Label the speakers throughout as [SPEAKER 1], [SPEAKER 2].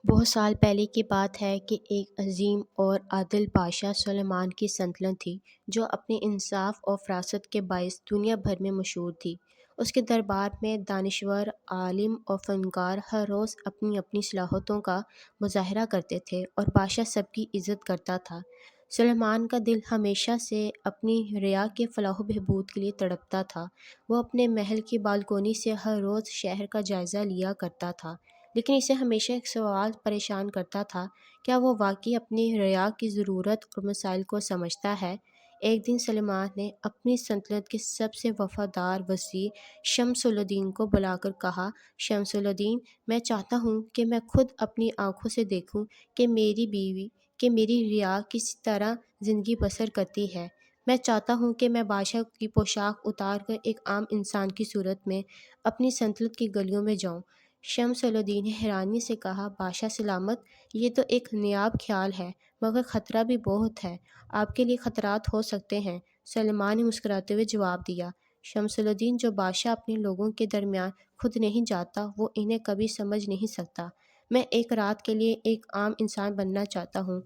[SPEAKER 1] بہت سال پہلے کی بات ہے کہ ایک عظیم اور عادل بادشاہ سلیمان کی سلطنت تھی جو اپنے انصاف اور فراست کے باعث دنیا بھر میں مشہور تھی۔ اس کے دربار میں دانشور، عالم اور فنکار ہر روز اپنی اپنی صلاحیتوں کا مظاہرہ کرتے تھے اور بادشاہ سب کی عزت کرتا تھا۔ سلیمان کا دل ہمیشہ سے اپنی رعایا کے فلاح و بہبود کے لیے تڑپتا تھا۔ وہ اپنے محل کی بالکونی سے ہر روز شہر کا جائزہ لیا کرتا تھا، لیکن اسے ہمیشہ ایک سوال پریشان کرتا تھا: کیا وہ واقعی اپنی رعایا کی ضرورت اور مسائل کو سمجھتا ہے؟ ایک دن سلیمان نے اپنی سلطنت کے سب سے وفادار وزیر شمس الدین کو بلا کر کہا: شمس الدین، میں چاہتا ہوں کہ میں خود اپنی آنکھوں سے دیکھوں کہ میری بیوی، کہ میری رعایا کس طرح زندگی بسر کرتی ہے۔ میں چاہتا ہوں کہ میں بادشاہ کی پوشاک اتار کر ایک عام انسان کی صورت میں اپنی سلطنت کی گلیوں میں جاؤں۔ شمس الدین نے حیرانی سے کہا: بادشاہ سلامت، یہ تو ایک نایاب خیال ہے، مگر خطرہ بھی بہت ہے۔ آپ کے لیے خطرات ہو سکتے ہیں، سلیمان نے مسکراتے ہوئے جواب دیا۔ شمس الدین، جو بادشاہ اپنے لوگوں کے درمیان خود نہیں جاتا وہ انہیں کبھی سمجھ نہیں سکتا۔ میں ایک رات کے لیے ایک عام انسان بننا چاہتا ہوں۔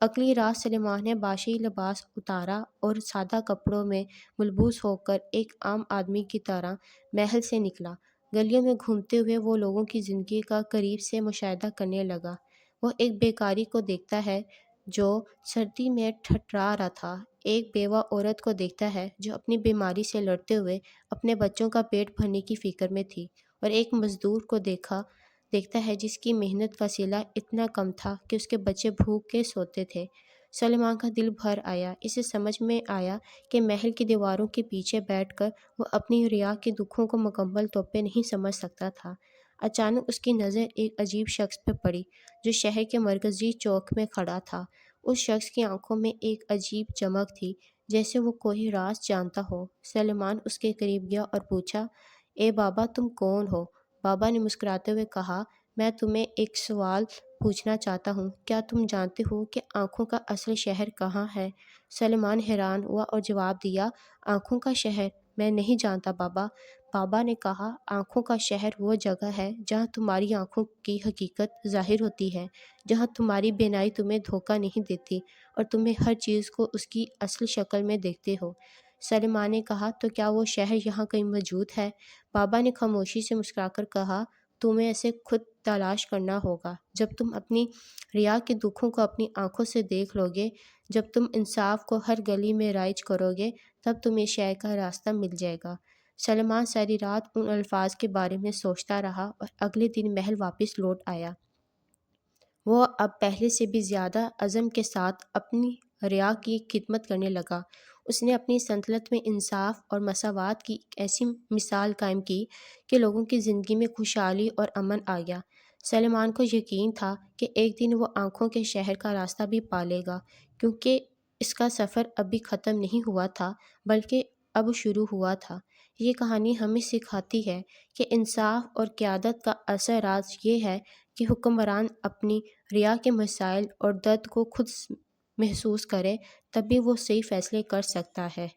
[SPEAKER 1] اگلی رات سلیمان نے بادشاہی لباس اتارا اور سادہ کپڑوں میں ملبوس ہو کر ایک عام آدمی کی طرح محل سے نکلا۔ گلیوں میں گھومتے ہوئے وہ لوگوں کی زندگی کا قریب سے مشاہدہ کرنے لگا۔ وہ ایک بیکاری کو دیکھتا ہے جو سردی میں ٹھٹھرا رہا تھا، ایک بیوہ عورت کو دیکھتا ہے جو اپنی بیماری سے لڑتے ہوئے اپنے بچوں کا پیٹ بھرنے کی فکر میں تھی، اور ایک مزدور کو دیکھتا ہے جس کی محنت کا صلہ اتنا کم تھا کہ اس کے بچے بھوکے سوتے تھے۔ سلیمان کا دل بھر آیا۔ اسے سمجھ میں آیا کہ محل کی دیواروں کے پیچھے بیٹھ کر وہ اپنی رعایا کے دکھوں کو مکمل طور پہ نہیں سمجھ سکتا تھا۔ اچانک اس کی نظر ایک عجیب شخص پہ پڑی جو شہر کے مرکزی چوک میں کھڑا تھا۔ اس شخص کی آنکھوں میں ایک عجیب چمک تھی، جیسے وہ کوئی راز جانتا ہو۔ سلیمان اس کے قریب گیا اور پوچھا: اے بابا، تم کون ہو؟ بابا نے مسکراتے ہوئے کہا: میں تمہیں ایک سوال پوچھنا چاہتا ہوں، کیا تم جانتے ہو کہ آنکھوں کا اصل شہر کہاں ہے؟ سلیمان حیران ہوا اور جواب دیا: آنکھوں کا شہر؟ میں نہیں جانتا بابا۔ بابا نے کہا: آنکھوں کا شہر وہ جگہ ہے جہاں تمہاری آنکھوں کی حقیقت ظاہر ہوتی ہے، جہاں تمہاری بینائی تمہیں دھوکہ نہیں دیتی اور تمہیں ہر چیز کو اس کی اصل شکل میں دیکھتے ہو۔ سلیمان نے کہا: تو کیا وہ شہر یہاں کہیں موجود ہے؟ بابا نے خاموشی سے مسکرا کر کہا: تمہیں اسے خود تلاش کرنا ہوگا۔ جب تم اپنی رعایا کے دکھوں کو اپنی آنکھوں سے دیکھ لو گے، جب تم انصاف کو ہر گلی میں رائج کرو گے، تب تمہیں شہر کا راستہ مل جائے گا۔ سلیمان ساری رات ان الفاظ کے بارے میں سوچتا رہا اور اگلے دن محل واپس لوٹ آیا۔ وہ اب پہلے سے بھی زیادہ عزم کے ساتھ اپنی رعایا کی خدمت کرنے لگا۔ اس نے اپنی سلطنت میں انصاف اور مساوات کی ایک ایسی مثال قائم کی کہ لوگوں کی زندگی میں خوشحالی اور امن آ گیا۔ سلیمان کو یقین تھا کہ ایک دن وہ آنکھوں کے شہر کا راستہ بھی پا لے گا، کیونکہ اس کا سفر ابھی ختم نہیں ہوا تھا بلکہ اب شروع ہوا تھا۔ یہ کہانی ہمیں سکھاتی ہے کہ انصاف اور قیادت کا اصل راز یہ ہے کہ حکمران اپنی رعایا کے مسائل اور درد کو خود محسوس کرے، تبھی وہ صحیح فیصلے کر سکتا ہے۔